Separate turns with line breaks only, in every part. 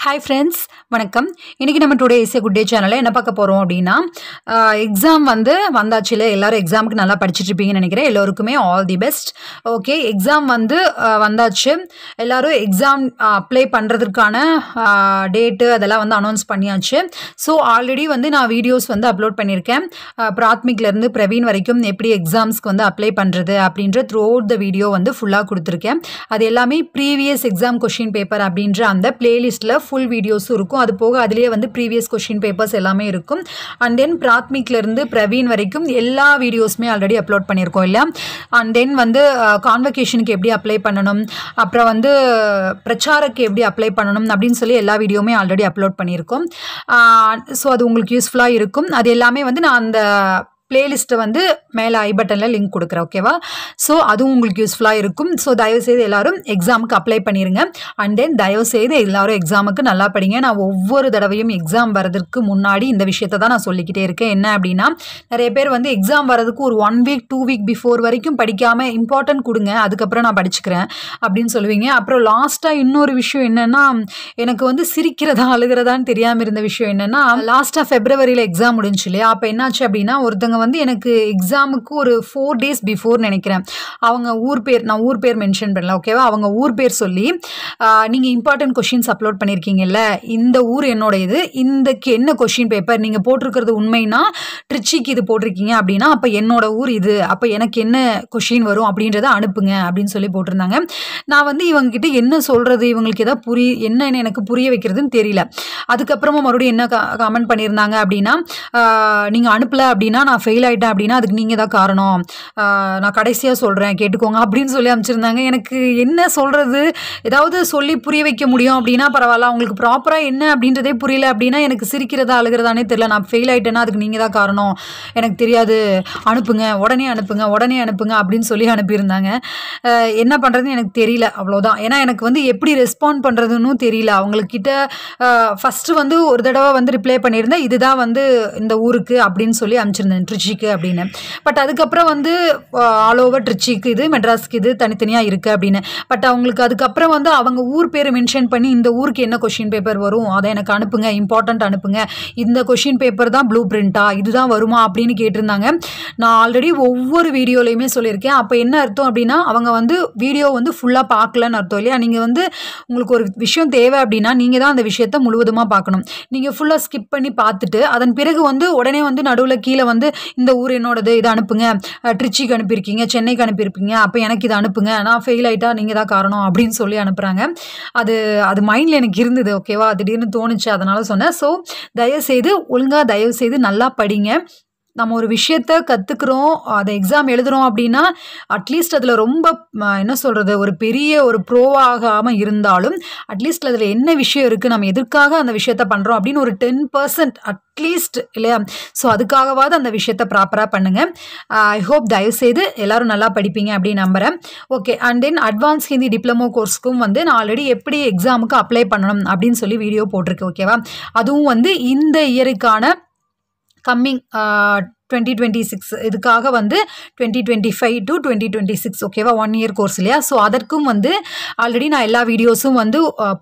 Hi friends, வணக்கம். இன்னைக்கு நம்ம today is a good day சேனல்ல என்ன பார்க்க போறோம் அப்படினா எக்ஸாம் வந்தாச்சுல எல்லாரும் எக்ஸாமுக்கு நல்லா படிச்சிட்டு இருப்பீங்கன்னு நினைக்கிறேன். எல்லாருக்குமே all the best. Okay, exam வந்தாச்சு. எல்லாரும் எக்ஸாம் அப்ளை பண்றதுக்கான டேட் அதெல்லாம் அனௌன்ஸ் பண்ணியாச்சு. சோ ஆல்ரெடி நான் வீடியோஸ் அப்லோட் பண்ணியிருக்கேன். பிராத்மிக்ல இருந்து பிரவீன் வரைக்கும் எப்படி எக்ஸாம்ஸ்க்கு அப்ளை பண்றது அப்படின்ற த்ரூ அவுட் தி வீடியோ ஃபுல்லா கொடுத்திருக்கேன். அது எல்லாமே ப்ரீவியஸ் எக்ஸாம் क्वेश्चन பேப்பர் அப்படின்ற அந்த பிளேலிஸ்ட்ல ஃபுல் வீடியோஸ் இருக்கும். அது போக அதிலேயே ப்ரீவியஸ் क्वेश्चन பேப்பர்ஸ் எல்லாமே இருக்கும். அண்ட் தென் பிராத்மிக்ல இருந்து பிரவீன் வரைக்கும் எல்லா வீடியோஸ்மே ஆல்ரெடி அப்லோட் பண்ணியிருக்கோம் இல்லையா. அண்ட் தென் கான்வகேஷனுக்கு எப்படி அப்ளை பண்ணணும், அப்புறம் பிரச்சாரக்கு எப்படி அப்ளை பண்ணணும் அப்படின்னு சொல்லி எல்லா வீடியோமே ஆல்ரெடி அப்லோட் பண்ணியிருக்கோம். ஸோ அது உங்களுக்கு யூஸ்ஃபுல்லாக இருக்கும். அது எல்லாமே நான் அந்த பிளேலிஸ்ட்டை மேலே ஐ பட்டனில் லிங்க் கொடுக்குறேன். ஓகேவா? ஸோ அதுவும் உங்களுக்கு யூஸ்ஃபுல்லாக இருக்கும். ஸோ தயவுசெய்து எல்லாரும் எக்ஸாமுக்கு அப்ளை பண்ணிடுங்க. அண்ட் தென் தயவுசெய்து எல்லாரும் எக்ஸாமுக்கு நல்லா படிங்க. நான் ஒவ்வொரு தடவையும் எக்ஸாம் வரதுக்கு முன்னாடி இந்த விஷயத்தை தான் நான் சொல்லிக்கிட்டே இருக்கேன். என்ன அப்படின்னா, நிறைய பேர் எக்ஸாம் வரதுக்கு ஒரு 1 வீக் 2 வீக் பிஃபோர் வரைக்கும் படிக்காமல் இம்பார்ட்டன்ட் கொடுங்க, அதுக்கப்புறம் நான் படிச்சுக்கிறேன் அப்படின்னு சொல்லுவீங்க. அப்புறம் லாஸ்ட்டாக இன்னொரு விஷயம் என்னென்னா, எனக்கு சிரிக்கிறதா அழுகிறதான்னு தெரியாமல் இருந்த விஷயம் என்னென்னா, லாஸ்ட்டாக ஃபெப்ரவரியில் எக்ஸாம் முடிஞ்சு இல்லையா. அப்போ என்னாச்சு அப்படின்னா, ஒருத்தங்க எனக்கு எக்ஸாமுக்கு ஒரு 4 days பிஃபோர் நினைக்கிறேன், அவங்க நான் ஊர் பேர் மென்ஷன் பண்ணல. ஓகேவா? அவங்க ஊர் பேர் சொல்லி, நீங்கள் இம்பார்ட்டன்ட் கொஷின்ஸ் அப்லோட் பண்ணியிருக்கீங்கல்ல, இந்த ஊர் என்னோட இந்தக்கு என்ன கொஷின் பேப்பர் நீங்கள் போட்டிருக்கிறது உண்மைனா ட்ரிச்சிக்கு இது போட்டிருக்கீங்க அப்படின்னா அப்போ என்னோட ஊர் இது, அப்போ எனக்கு என்ன கொஷின் வரும் அப்படின்றத அனுப்புங்க அப்படின்னு சொல்லி போட்டிருந்தாங்க. நான் இவங்ககிட்ட என்ன சொல்கிறது, இவங்களுக்கு எதாவது என்னன்னு எனக்கு புரிய வைக்கிறதுன்னு தெரியல. அதுக்கப்புறமா மறுபடியும் என்ன கமெண்ட் பண்ணியிருந்தாங்க அப்படின்னா, நீங்கள் அனுப்பலை அப்படின்னா நான் ஃபெயில் ஆகிட்டேன் அப்படின்னா அதுக்கு நீங்கள் தான் காரணம், நான் கடைசியாக சொல்கிறேன் கேட்டுக்கோங்க அப்படின்னு சொல்லி அனுப்பிச்சிருந்தாங்க. எனக்கு என்ன சொல்கிறது, ஏதாவது சொல்லி புரிய வைக்க முடியும் அப்படின்னா பரவாயில்ல, அவங்களுக்கு ப்ராப்பராக என்ன அப்படின்றதே புரியல அப்படின்னா எனக்கு சிரிக்கிறதா அழுகிறதானே தெரியல. நான் ஃபெயில் ஆகிட்டேன்னா அதுக்கு நீங்கள் தான் காரணம், எனக்கு தெரியாது, அனுப்புங்க உடனே அனுப்புங்க அப்படின்னு சொல்லி அனுப்பியிருந்தாங்க. என்ன பண்ணுறதுன்னு எனக்கு தெரியல, அவ்வளோதான். ஏன்னா எனக்கு எப்படி ரெஸ்பாண்ட் பண்ணுறதுன்னு தெரியல. அவங்கக்கிட்ட ஃபஸ்ட்டு ஒரு தடவை ரிப்ளை பண்ணியிருந்தேன், இதுதான் இந்த ஊருக்கு அப்படின்னு சொல்லி அனுப்பிச்சிருந்தேன், ட்ரிச்சிக்கு அப்படின்னு. பட் அதுக்கப்புறம் ஆல் ஓவர் ட்ரிச்சிக்கு இது, மெட்ராஸ்க்கு இது தனித்தனியாக இருக்குது அப்படின்னு. பட் அவங்களுக்கு அதுக்கப்புறம் அவங்க ஊர் பேர் மென்ஷன் பண்ணி இந்த ஊருக்கு என்ன கொஷின் பேப்பர் வரும் அதை எனக்கு அனுப்புங்க, இம்பார்ட்டன்ட் அனுப்புங்க, இந்த கொஷின் பேப்பர் தான் ப்ளூ பிரிண்டா, இதுதான் வருமா அப்படின்னு கேட்டிருந்தாங்க. நான் ஆல்ரெடி ஒவ்வொரு வீடியோலையுமே சொல்லியிருக்கேன். அப்போ என்ன அர்த்தம் அப்படின்னா, அவங்க வீடியோ ஃபுல்லாக பார்க்கலன்னு அர்த்தம் இல்லையா. நீங்கள் உங்களுக்கு ஒரு விஷயம் தேவை அப்படின்னா நீங்கள் தான் அந்த விஷயத்தை முழுவதுமாக பார்க்கணும். நீங்கள் ஃபுல்லாக ஸ்கிப் பண்ணி பார்த்துட்டு அதன் பிறகு உடனே நடுவில் கீழே இந்த ஊர் என்னோடது, இதை அனுப்புங்க, ட்ரிச்சிக்கு அனுப்பியிருக்கீங்க, சென்னைக்கு அனுப்பியிருப்பீங்க, அப்போ எனக்கு இதை அனுப்புங்க, நான் ஃபெயில் ஆகிட்டா நீங்கள் தான் காரணம் அப்படின்னு சொல்லி அனுப்புகிறாங்க. அது மைண்டில் எனக்கு இருந்தது. ஓகேவா? திடீர்னு தோணுச்சு, அதனால சொன்னேன். ஸோ தயவுசெய்து நல்லா படிங்க. நம்ம ஒரு விஷயத்த கற்றுக்குறோம், அதை எக்ஸாம் எழுதுகிறோம் அப்படின்னா அட்லீஸ்ட் அதில் ரொம்ப என்ன சொல்கிறது, ஒரு பெரிய ஒரு ப்ரோவாகாமல் இருந்தாலும் அட்லீஸ்ட் அதில் என்ன விஷயம் இருக்குது, நம்ம எதுக்காக அந்த விஷயத்த பண்ணுறோம் அப்படின்னு ஒரு 10% அட்லீஸ்ட் இல்லையா. ஸோ அதுக்காகவாவது அந்த விஷயத்த ப்ராப்பராக பண்ணுங்கள். ஐ ஹோப் தயவுசெய்து எல்லோரும் நல்லா படிப்பீங்க அப்படின்னு நம்புகிறேன். Okay. And then advance Hindi diploma கோர்ஸ்க்கும் நான் ஆல்ரெடி எப்படி எக்ஸாமுக்கு அப்ளை பண்ணணும் அப்படின்னு சொல்லி வீடியோ போட்டிருக்கேன். ஓகேவா? அதுவும் இந்த இயருக்கான கம்மிங் 2026 இதுக்காக 2025 to 2026 ஓகேவா, 1 year கோர்ஸ் இல்லையா. ஸோ அதற்கும் ஆல்ரெடி நான் எல்லா வீடியோஸும்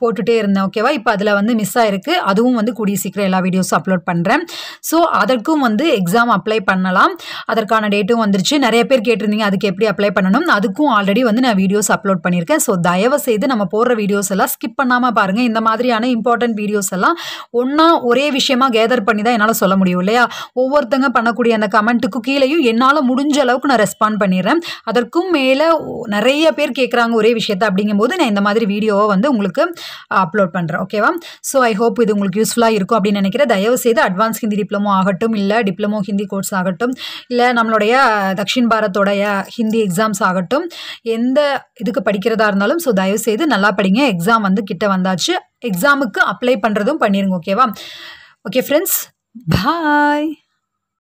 போட்டுகிட்டே இருந்தேன். ஓகேவா? இப்போ அதில் மிஸ் ஆகிருக்கு. அதுவும் கூடிய சீக்கிரம் எல்லா வீடியோஸும் அப்லோட் பண்ணுறேன். ஸோ அதற்கும் எக்ஸாம் அப்ளை பண்ணலாம். அதற்கான டேட்டும் வந்துருச்சு. நிறைய பேர் கேட்டிருந்தீங்க அதுக்கு எப்படி அப்ளை பண்ணணும், அதுக்கும் ஆல்ரெடி நான் வீடியோஸ் அப்லோட் பண்ணியிருக்கேன். ஸோ தயவு செய்து நம்ம போடுற வீடியோஸ் எல்லாம் ஸ்கிப் பண்ணாமல் பாருங்கள். இந்த மாதிரியான இம்பார்ட்டன்ட் வீடியோஸ் எல்லாம் ஒரே விஷயமா கேதர் பண்ணி தான் என்னால் சொல்ல முடியும் இல்லையா. ஒவ்வொருத்தங்க பண்ணக்கூடிய அந்த கமெண்ட்டுக்கு கீழேயும் என்னால் முடிஞ்ச அளவுக்கு நான் ரெஸ்பாண்ட் பண்ணிடுறேன். அதற்கும் மேலே நிறைய பேர் கேட்குறாங்க ஒரே விஷயத்தை, அப்படிங்கும்போது நான் இந்த மாதிரி வீடியோவை உங்களுக்கு அப்லோட் பண்ணுறேன். ஓகேவா? ஸோ ஐ ஹோப் இது உங்களுக்கு யூஸ்ஃபுல்லாக இருக்கும் அப்படின்னு நினைக்கிறேன். தயவுசெய்து அட்வான்ஸ் ஹிந்தி டிப்ளமோ ஆகட்டும், இல்லை டிப்ளமோ ஹிந்தி கோர்ஸ் ஆகட்டும், இல்லை நம்மளுடைய தக்ஷின் பாரத்தோடைய ஹிந்தி எக்ஸாம்ஸ் ஆகட்டும், எந்த இதுக்கு படிக்கிறதா இருந்தாலும் ஸோ தயவுசெய்து நல்லா படிங்க. எக்ஸாம் கிட்ட வந்தாச்சு. எக்ஸாமுக்கு அப்ளை பண்ணுறதும் பண்ணிடுங்க. ஓகேவா? ஓகே ஃப்ரெண்ட்ஸ், பாய்.